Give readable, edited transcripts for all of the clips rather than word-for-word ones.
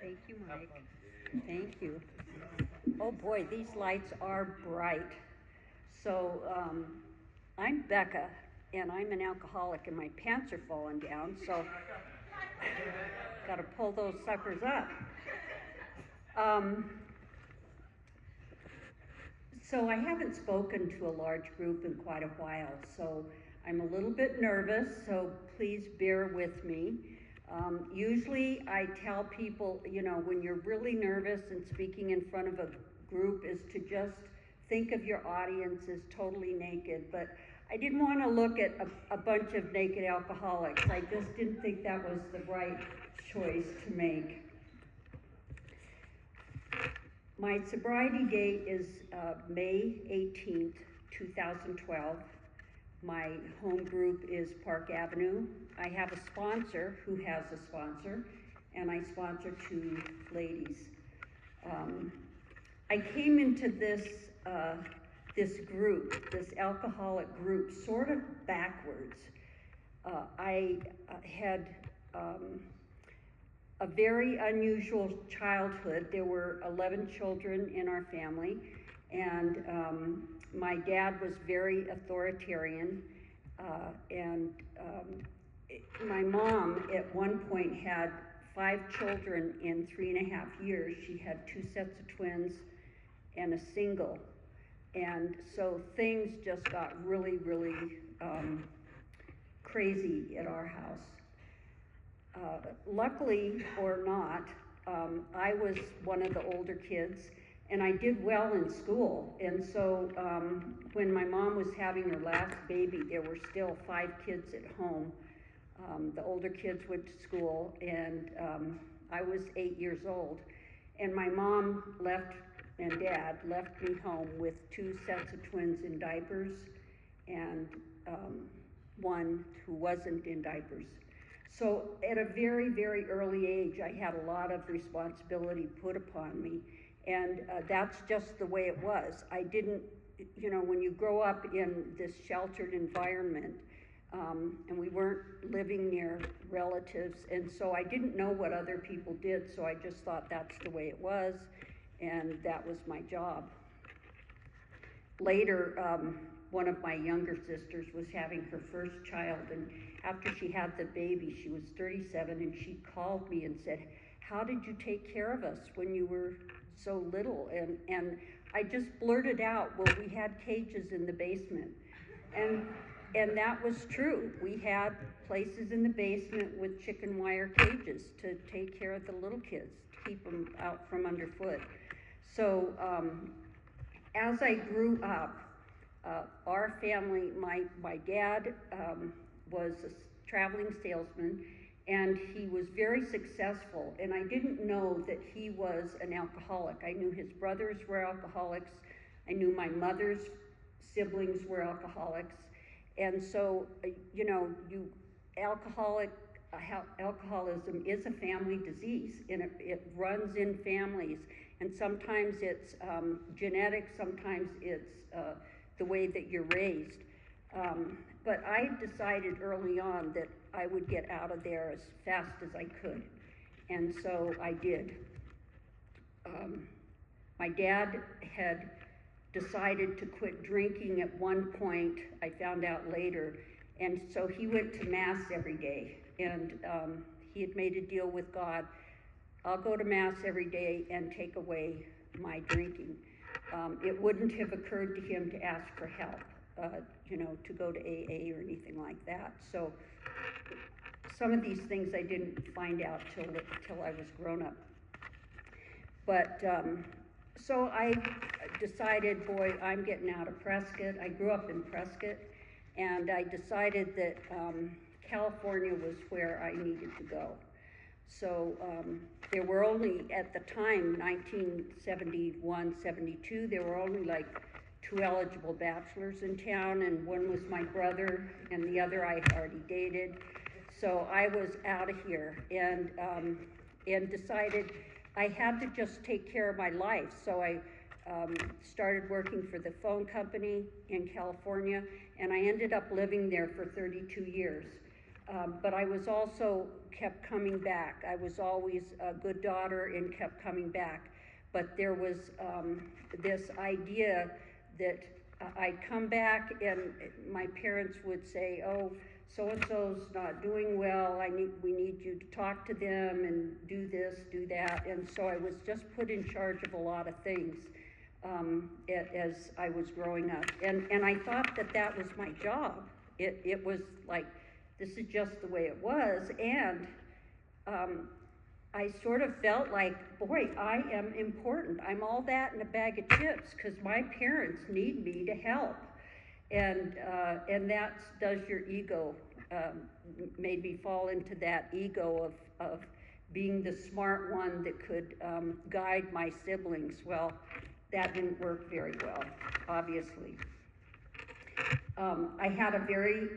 Thank you, Mike. Thank you. Oh boy, these lights are bright. So, I'm Becca, and I'm an alcoholic, and my pants are falling down, so got to pull those suckers up. So I haven't spoken to a large group in quite a while, so I'm a little bit nervous, so please bear with me. Usually I tell people, when you're really nervous and speaking in front of a group is to just think of your audience as totally naked, but I didn't want to look at a bunch of naked alcoholics. I just didn't think that was the right choice to make. My sobriety date is May 18th, 2012. My home group is Park Avenue. I have a sponsor who has a sponsor, and I sponsor 2 ladies. I came into this group, this alcoholic group, sort of backwards. I had a very unusual childhood. There were 11 children in our family, and my dad was very authoritarian, and my mom at one point had 5 children in 3.5 years. She had 2 sets of twins and a single, and so things just got really, really crazy at our house. Luckily or not, I was one of the older kids, and I did well in school. And so when my mom was having her last baby, there were still 5 kids at home. The older kids went to school, and I was 8 years old. And my mom and dad left me home with 2 sets of twins in diapers, and one who wasn't in diapers. So at a very, very early age, I had a lot of responsibility put upon me, and that's just the way it was. I didn't, when you grow up in this sheltered environment, and we weren't living near relatives, and so I didn't know what other people did, so I just thought that's the way it was, and that was my job. Later, one of my younger sisters was having her first child, and after she had the baby, she was 37, and she called me and said, "How did you take care of us when you were so little?" And I just blurted out, "Well, we had cages in the basement." And that was true. We had places in the basement with chicken wire cages to take care of the little kids, to keep them out from underfoot. So as I grew up, our family, my dad was a traveling salesman, and he was very successful, and I didn't know that he was an alcoholic. I knew his brothers were alcoholics. I knew my mother's siblings were alcoholics, and so, alcoholism is a family disease, and it runs in families, and sometimes it's genetic, sometimes it's the way that you're raised. But I decided early on that I would get out of there as fast as I could, and so I did. My dad had decided to quit drinking at one point, I found out later, and so he went to Mass every day, and he had made a deal with God. I'll go to Mass every day and take away my drinking. It wouldn't have occurred to him to ask for help, to go to AA or anything like that. So some of these things I didn't find out till I was grown up. But so I decided, boy, I'm getting out of Prescott. I grew up in Prescott, and I decided that California was where I needed to go. So there were only, at the time, 1971, 72, there were only like 2 eligible bachelors in town, and one was my brother, and the other I had already dated. So I was out of here, and decided I had to just take care of my life. So I started working for the phone company in California, and I ended up living there for 32 years. But I was also kept coming back. I was always a good daughter and kept coming back. But there was this idea that I'd come back and my parents would say, oh, so-and-so's not doing well, we need you to talk to them and do this, do that. And so I was just put in charge of a lot of things as I was growing up. And I thought that that was my job. It was like, this is just the way it was. And I sort of felt like, boy, I am important. I'm all that in a bag of chips because my parents need me to help. And that does your ego, made me fall into that ego of being the smart one that could guide my siblings. Well, that didn't work very well, obviously. I had a very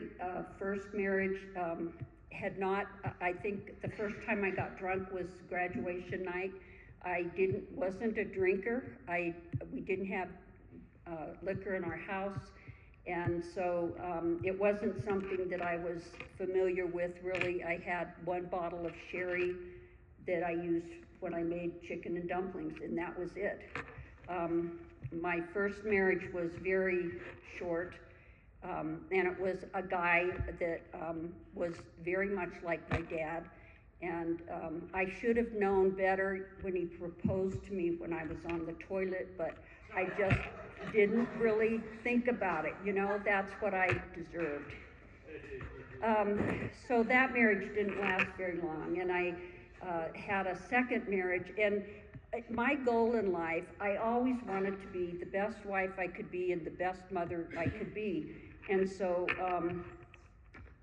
first marriage, I think the first time I got drunk was graduation night. I wasn't a drinker. We didn't have liquor in our house, and so it wasn't something that I was familiar with really. I had one bottle of sherry that I used when I made chicken and dumplings, and that was it. My first marriage was very short. And it was a guy that was very much like my dad. And I should have known better when he proposed to me when I was on the toilet, but I just didn't really think about it. You know, that's what I deserved. So that marriage didn't last very long, and I had a second marriage. And my goal in life, I always wanted to be the best wife I could be and the best mother I could be. And so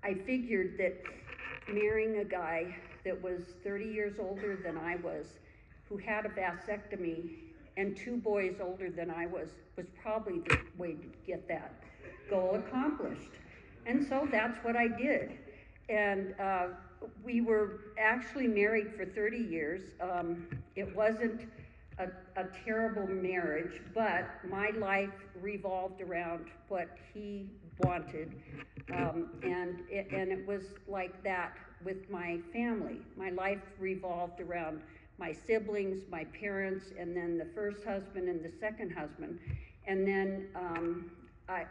I figured that marrying a guy that was 30 years older than I was, who had a vasectomy, and 2 boys older than I was probably the way to get that goal accomplished. And so that's what I did. And we were actually married for 30 years. It wasn't a terrible marriage, but my life revolved around what he wanted, and it was like that with my family. My life revolved around my siblings, my parents, and then the first husband and the second husband. And then I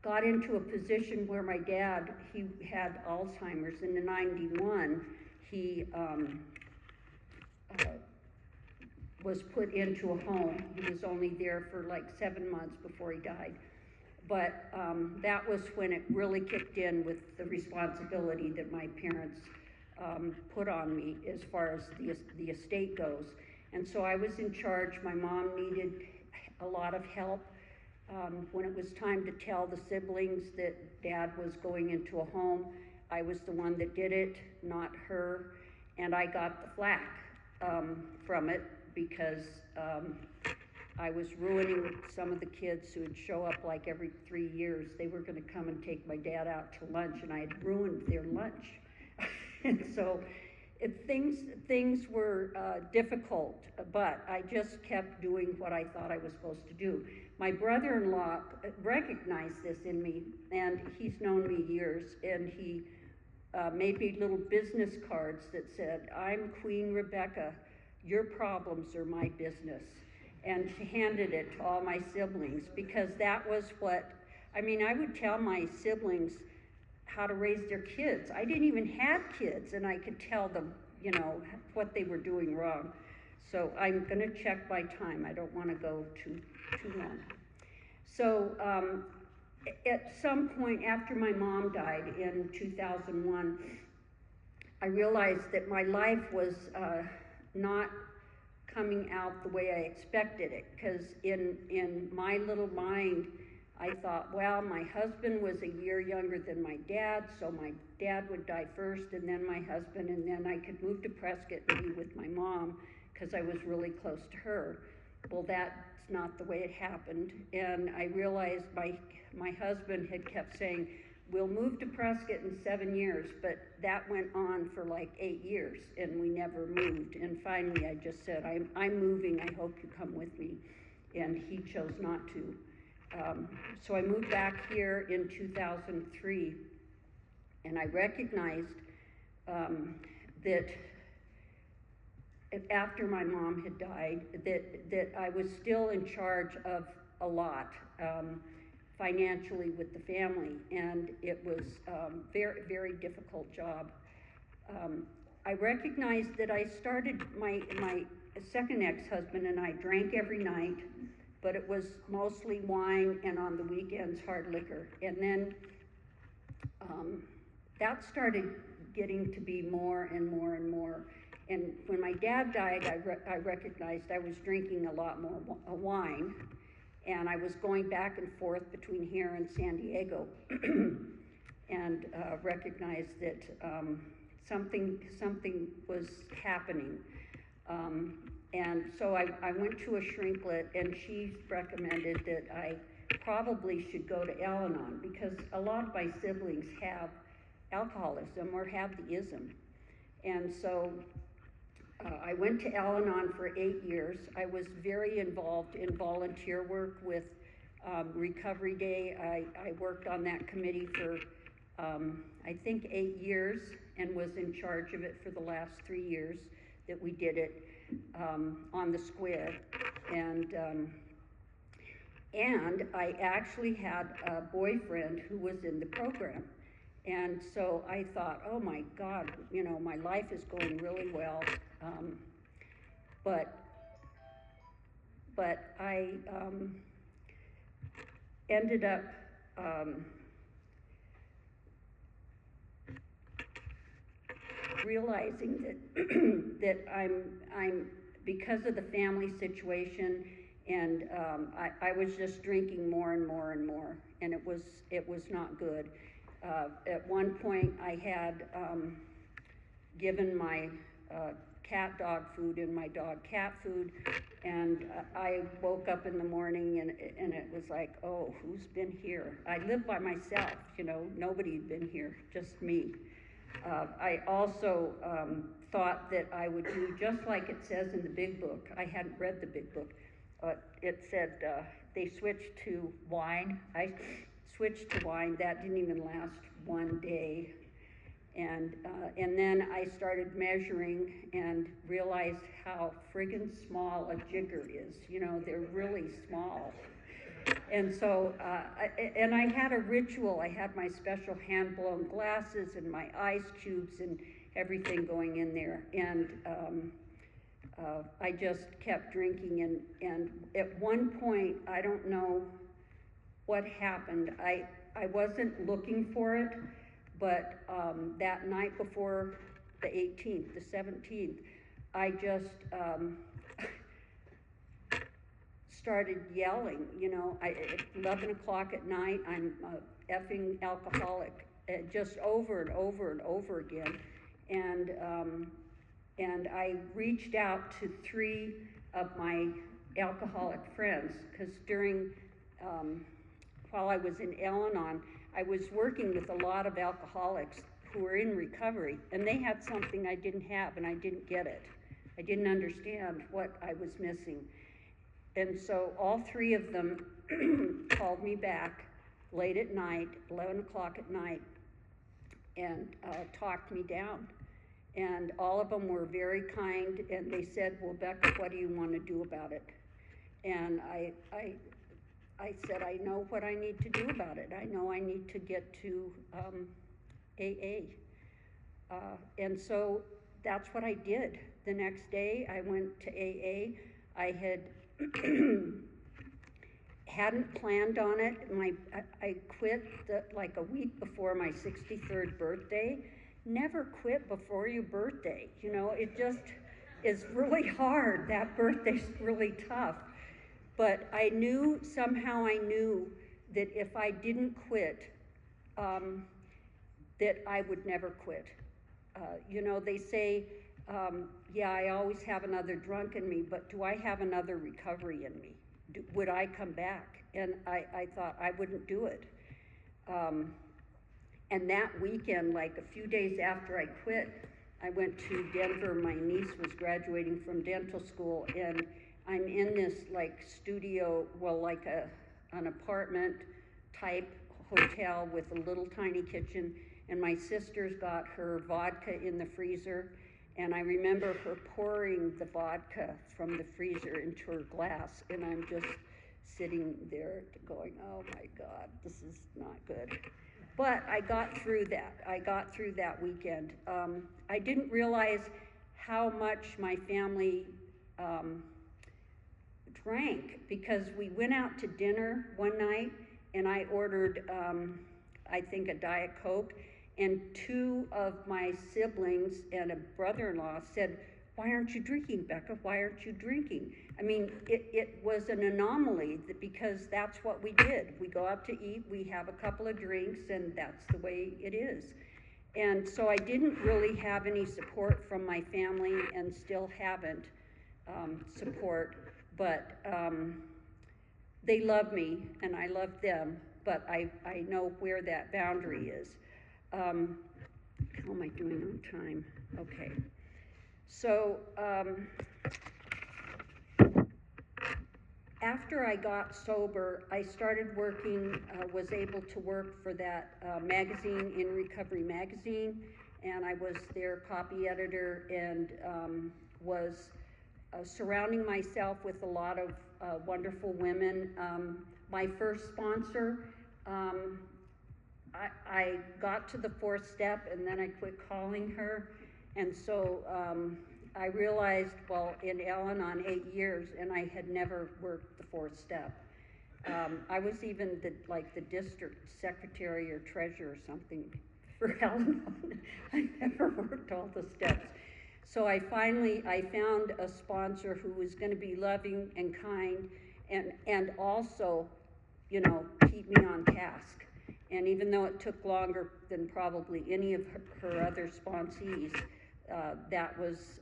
got into a position where my dad, he had Alzheimer's, and in '91 he was put into a home. He was only there for like 7 months before he died. But that was when it really kicked in with the responsibility that my parents put on me as far as the estate goes. And so I was in charge. My mom needed a lot of help. When it was time to tell the siblings that Dad was going into a home, I was the one that did it, not her. And I got the flack from it because I was ruining some of the kids who would show up like every 3 years. They were going to come and take my dad out to lunch, and I had ruined their lunch. And so things were difficult, but I just kept doing what I thought I was supposed to do. My brother-in-law recognized this in me, and he's known me years, and he made me little business cards that said, "I'm Queen Rebecca, your problems are my business." And she handed it to all my siblings, because that was what, I mean, I would tell my siblings how to raise their kids. I didn't even have kids, and I could tell them, you know, what they were doing wrong. So I'm going to check my time. I don't want to go too long. So at some point after my mom died in 2001, I realized that my life was not coming out the way I expected it, because in my little mind, I thought, well, my husband was a year younger than my dad, so my dad would die first, and then my husband, and then I could move to Prescott and be with my mom, because I was really close to her. Well, that's not the way it happened, and I realized my husband had kept saying, we'll move to Prescott in 7 years, but that went on for like 8 years, and we never moved. And finally, I just said, I'm moving, I hope you come with me. And he chose not to. So I moved back here in 2003. And I recognized that after my mom had died, that I was still in charge of a lot financially with the family, and it was very, very difficult job. I recognized that I started, my second ex-husband and I drank every night, but it was mostly wine and on the weekends hard liquor. And then that started getting to be more and more and more. And when my dad died, I recognized I was drinking a lot more wine, and I was going back and forth between here and San Diego, and recognized that something was happening. And so I went to a shrinklet, and she recommended that I probably should go to Al-Anon, because a lot of my siblings have alcoholism or have the ism. And so I went to Al-Anon for 8 years. I was very involved in volunteer work with Recovery Day. I worked on that committee for I think 8 years, and was in charge of it for the last 3 years that we did it on the square. And I actually had a boyfriend who was in the program. And so I thought, oh my God, you know, my life is going really well. But I ended up realizing that that I'm because of the family situation, and I was just drinking more and more and more, and it was not good. At one point, I had given my cat dog food and my dog cat food, and I woke up in the morning and it was like, oh, who's been here? I lived by myself, you know, nobody had been here, just me. I also thought that I would do just like it says in the big book. I hadn't read the big book. It said they switched to wine. I switched to wine. That didn't even last one day. And then I started measuring and realized how friggin' small a jigger is. You know, they're really small. And so, and I had a ritual. I had my special hand-blown glasses and my ice cubes and everything going in there. And I just kept drinking. And at one point, I don't know what happened. I wasn't looking for it, but that night before the 18th, the 17th, I just started yelling, you know, at 11 o'clock at night, I'm a effing alcoholic, just over and over and over again. And I reached out to 3 of my alcoholic friends, because during, while I was in Al-Anon, I was working with a lot of alcoholics who were in recovery, and they had something I didn't have, and I didn't get it. I didn't understand what I was missing. And so all 3 of them called me back late at night, 11 o'clock at night, and talked me down. And all of them were very kind, and they said, well, Becca, what do you want to do about it? And I said, I know what I need to do about it. I know I need to get to AA. And so that's what I did. The next day, I went to AA. I hadn't planned on it. I quit like a week before my 63rd birthday. Never quit before your birthday. You know, it just is really hard. That birthday's really tough. But I knew, somehow I knew that if I didn't quit, that I would never quit. You know, they say, yeah, I always have another drunk in me, but do I have another recovery in me? Would I come back? And I thought I wouldn't do it. And that weekend, like a few days after I quit, I went to Denver. My niece was graduating from dental school, and I'm in this like studio, well, like an apartment type hotel with a little tiny kitchen, and my sister's got her vodka in the freezer, and I remember her pouring the vodka from the freezer into her glass, and I'm just sitting there going, oh my God, this is not good. But I got through that. I got through that weekend. I didn't realize how much my family drank, because we went out to dinner one night and I ordered, I think, a Diet Coke, and two of my siblings and a brother-in-law said, why aren't you drinking, Becca? Why aren't you drinking? I mean, it was an anomaly because that's what we did. We go out to eat, we have a couple of drinks, and that's the way it is. And so I didn't really have any support from my family, and still haven't support, but they love me and I love them, but I know where that boundary is. How am I doing on time? Okay. So after I got sober, I started working, was able to work for that magazine, In Recovery magazine, and I was their copy editor, and was surrounding myself with a lot of wonderful women. My first sponsor, I got to the fourth step and then I quit calling her, and so I realized, well, in Al-Anon 8 years, and I had never worked the fourth step. I was even the district secretary or treasurer or something for Al-Anon. I never worked all the steps. So I found a sponsor who was going to be loving and kind, and also, you know, keep me on task. And even though it took longer than probably any of her other sponsees, that was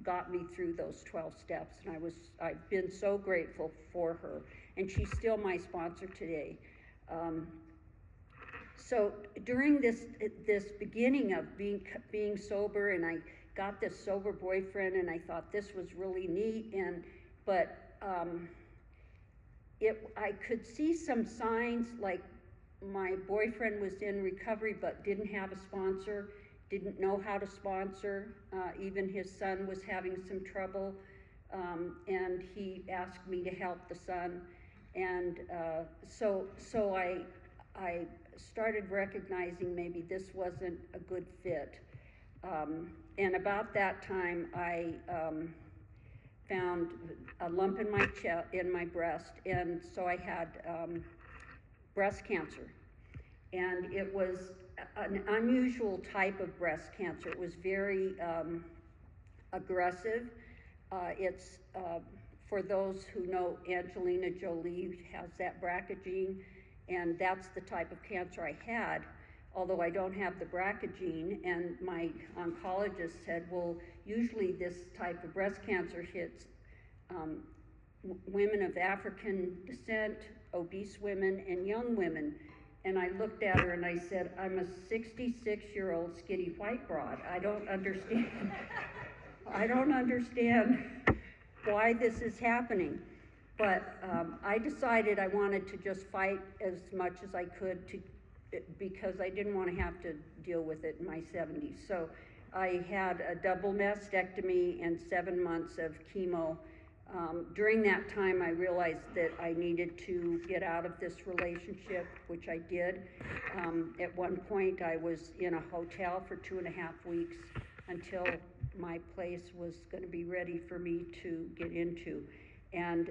got me through those 12 steps, and I've been so grateful for her, and she's still my sponsor today. So during this beginning of being sober, and I got this sober boyfriend, and I thought this was really neat, but I could see some signs, like my boyfriend was in recovery but didn't have a sponsor, didn't know how to sponsor. Even his son was having some trouble, and he asked me to help the son, and so I started recognizing maybe this wasn't a good fit. And about that time, I found a lump in my breast, and so I had breast cancer. And it was an unusual type of breast cancer. It was very aggressive. It's, for those who know, Angelina Jolie has that BRCA gene, and that's the type of cancer I had, although I don't have the BRCA gene. And my oncologist said, well, usually this type of breast cancer hits women of African descent, obese women, and young women. And I looked at her and I said, I'm a 66-year-old skinny white broad. I don't understand. I don't understand why this is happening. But I decided I wanted to just fight as much as I could because I didn't want to have to deal with it in my 70s. So I had a double mastectomy and 7 months of chemo. During that time, I realized that I needed to get out of this relationship, which I did. At one point, I was in a hotel for 2.5 weeks until my place was going to be ready for me to get into. And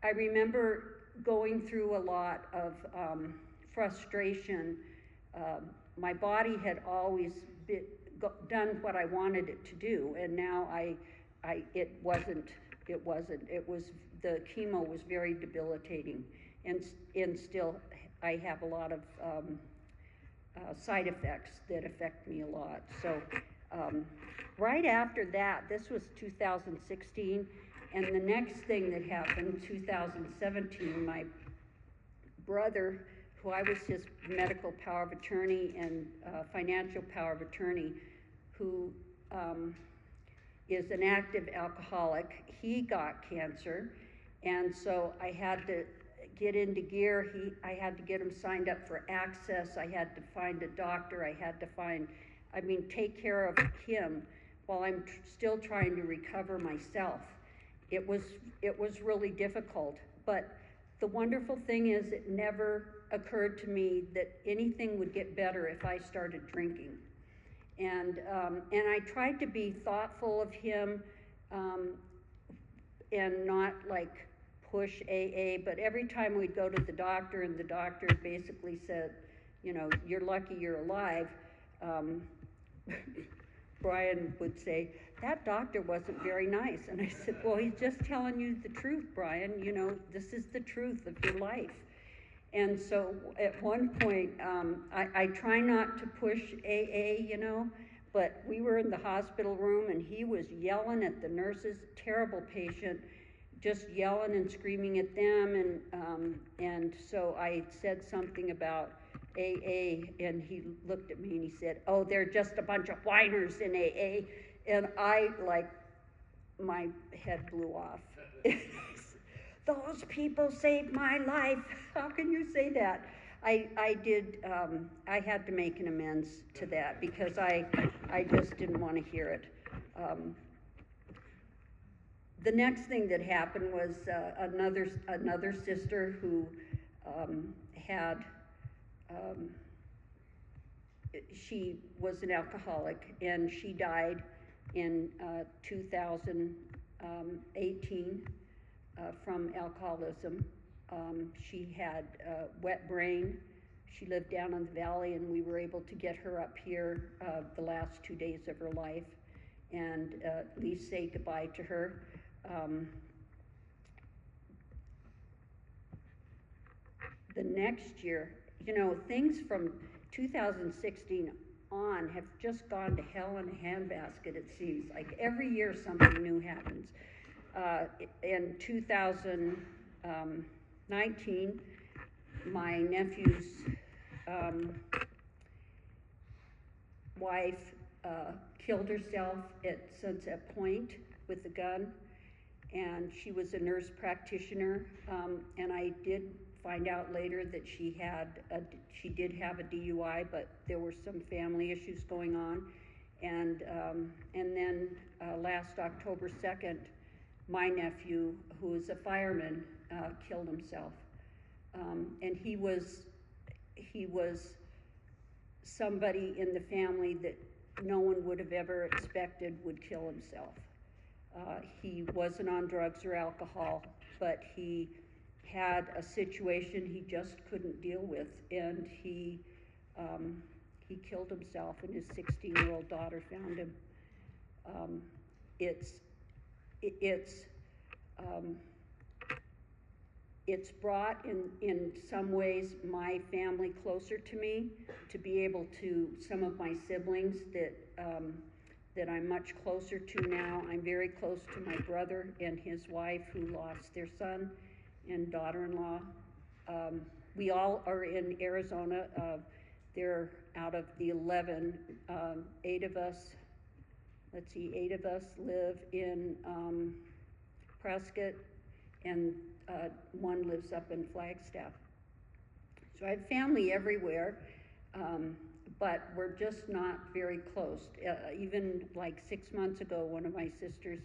I remember going through a lot of frustration. My body had always done what I wanted it to do, and now it wasn't, the chemo was very debilitating, and still I have a lot of side effects that affect me a lot. So right after that, this was 2016, and the next thing that happened, 2017, my brother, who I was his medical power of attorney and financial power of attorney, who is an active alcoholic, he got cancer, and so I had to get into gear. I had to get him signed up for access. I had to find a doctor. I had to take care of him while I'm still trying to recover myself. It was really difficult, but the wonderful thing is it never occurred to me that anything would get better if I started drinking. And I tried to be thoughtful of him, and not like push AA, but every time we'd go to the doctor and the doctor basically said, you know, you're lucky you're alive, Brian would say, that doctor wasn't very nice. And I said, well, he's just telling you the truth, Brian. You know, this is the truth of your life. And so at one point, I try not to push AA, you know, but we were in the hospital room and he was yelling at the nurses, terrible patient, just yelling and screaming at them. And so I said something about AA, and he looked at me and he said, oh, they're just a bunch of whiners in AA. And my head blew off. Those people saved my life. How can you say that? I had to make an amends to that because I just didn't want to hear it. The next thing that happened was another sister who she was an alcoholic, and she died in 2018 from alcoholism. She had wet brain. She lived down in the valley, and we were able to get her up here the last 2 days of her life and at least say goodbye to her. The next year, you know, things from 2016 on have just gone to hell in a handbasket, it seems. Like every year something new happens. In 2019, my nephew's wife killed herself at Sunset Point with a gun, and she was a nurse practitioner, and I did find out later that she did have a DUI, but there were some family issues going on, and then last October 2nd, my nephew, who is a fireman, killed himself, and he was somebody in the family that no one would have ever expected would kill himself. He wasn't on drugs or alcohol, but he had a situation he just couldn't deal with, and he killed himself, and his 16-year-old daughter found him. It's brought in some ways my family closer to me, to be able to, some of my siblings that I'm much closer to now. I'm very close to my brother and his wife, who lost their son and daughter-in-law. We all are in Arizona. They're out of the 11, 8 of us live in Prescott, and one lives up in Flagstaff. So I have family everywhere, but we're just not very close. Even like 6 months ago, one of my sisters,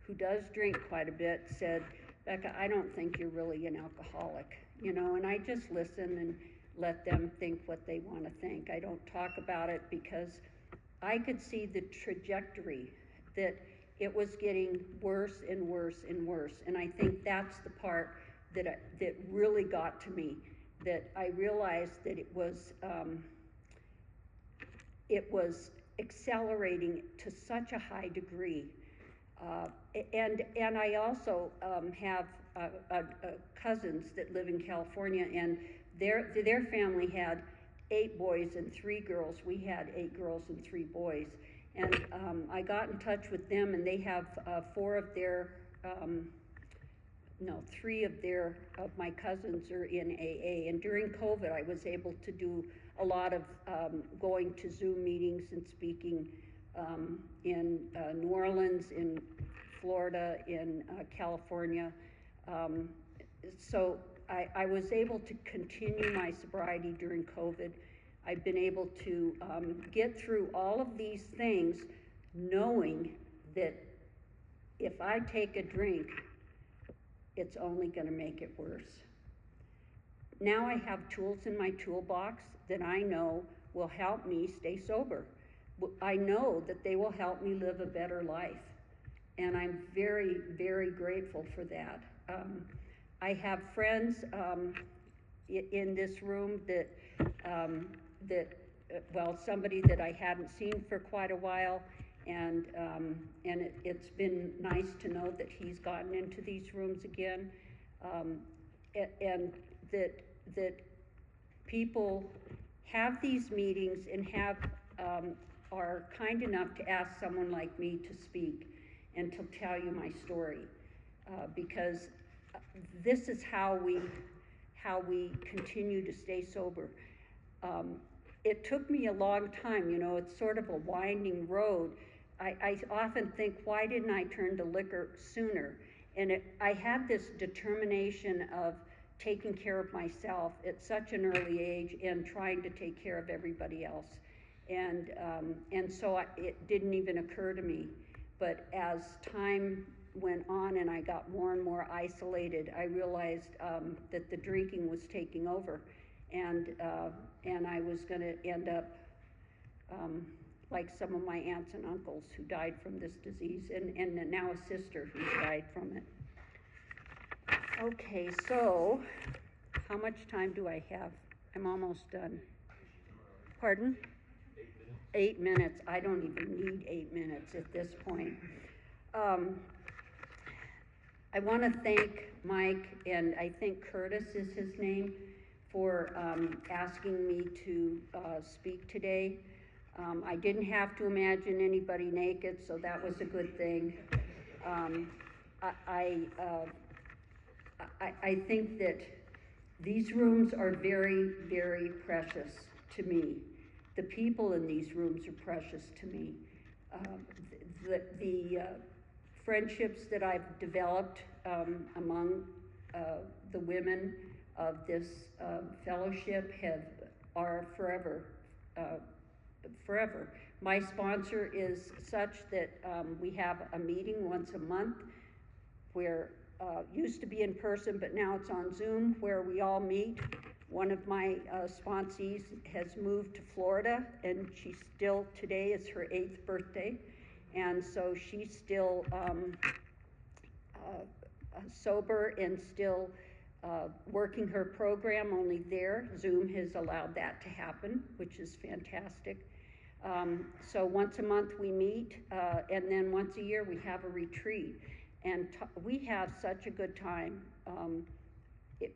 who does drink quite a bit, said, Becca, I don't think you're really an alcoholic, you know, and I just listen and let them think what they want to think. I don't talk about it because I could see the trajectory, that it was getting worse and worse and worse. And I think that's the part that really got to me, that I realized that it was accelerating to such a high degree. And I also have cousins that live in California, and their family had 8 boys and 3 girls. We had 8 girls and 3 boys. And I got in touch with them, and they have 3 of my cousins are in AA. And during COVID, I was able to do a lot of going to Zoom meetings and speaking in New Orleans, in Florida, in California. So I was able to continue my sobriety during COVID. I've been able to get through all of these things knowing that if I take a drink, it's only going to make it worse. Now I have tools in my toolbox that I know will help me stay sober. I know that they will help me live a better life. And I'm very, very grateful for that. I have friends in this room that, somebody that I hadn't seen for quite a while, and it's been nice to know that he's gotten into these rooms again, and that people have these meetings and are kind enough to ask someone like me to speak and to tell you my story, because this is how we continue to stay sober. It took me a long time, you know, it's sort of a winding road. I often think, why didn't I turn to liquor sooner? And I had this determination of taking care of myself at such an early age and trying to take care of everybody else. And so it didn't even occur to me. But as time went on and I got more and more isolated, I realized that the drinking was taking over, and I was going to end up like some of my aunts and uncles who died from this disease, and now a sister who's died from it. Okay, so how much time do I have? I'm almost done. Pardon? 8 minutes. I don't even need 8 minutes at this point. I want to thank Mike, and I think Curtis is his name, for asking me to speak today. I didn't have to imagine anybody naked, so that was a good thing. I think that these rooms are very, very precious to me. The people in these rooms are precious to me. The friendships that I've developed among the women of this fellowship are forever. Forever. My sponsor is such that we have a meeting once a month where used to be in person, but now it's on Zoom, where we all meet. One of my sponsees has moved to Florida, and she's still, today is her 8th birthday, and so she's still sober and still working her program, only there. Zoom has allowed that to happen, which is fantastic. So once a month we meet, and then once a year we have a retreat. And we have such a good time.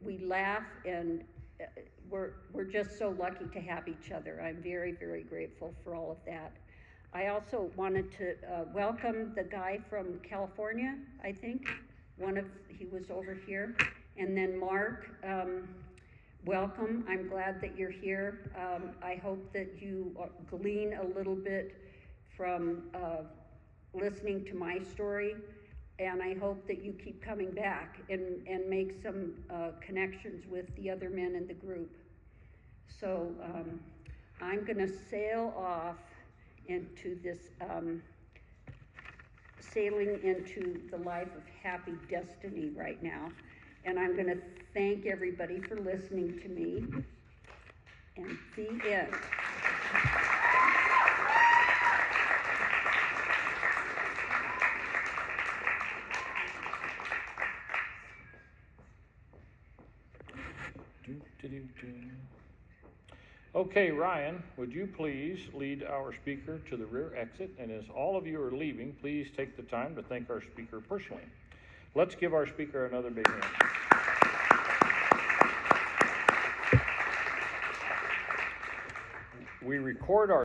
We laugh, and we're just so lucky to have each other. I'm very, very grateful for all of that. I also wanted to welcome the guy from California, I think. He was over here. And then Mark, welcome. I'm glad that you're here. I hope that you glean a little bit from listening to my story. And I hope that you keep coming back and make some connections with the other men in the group. So I'm going to sail off into this, sailing into the life of happy destiny right now. And I'm going to thank everybody for listening to me. And the end. Okay, Ryan, would you please lead our speaker to the rear exit? And as all of you are leaving, please take the time to thank our speaker personally. Let's give our speaker another big hand. We record our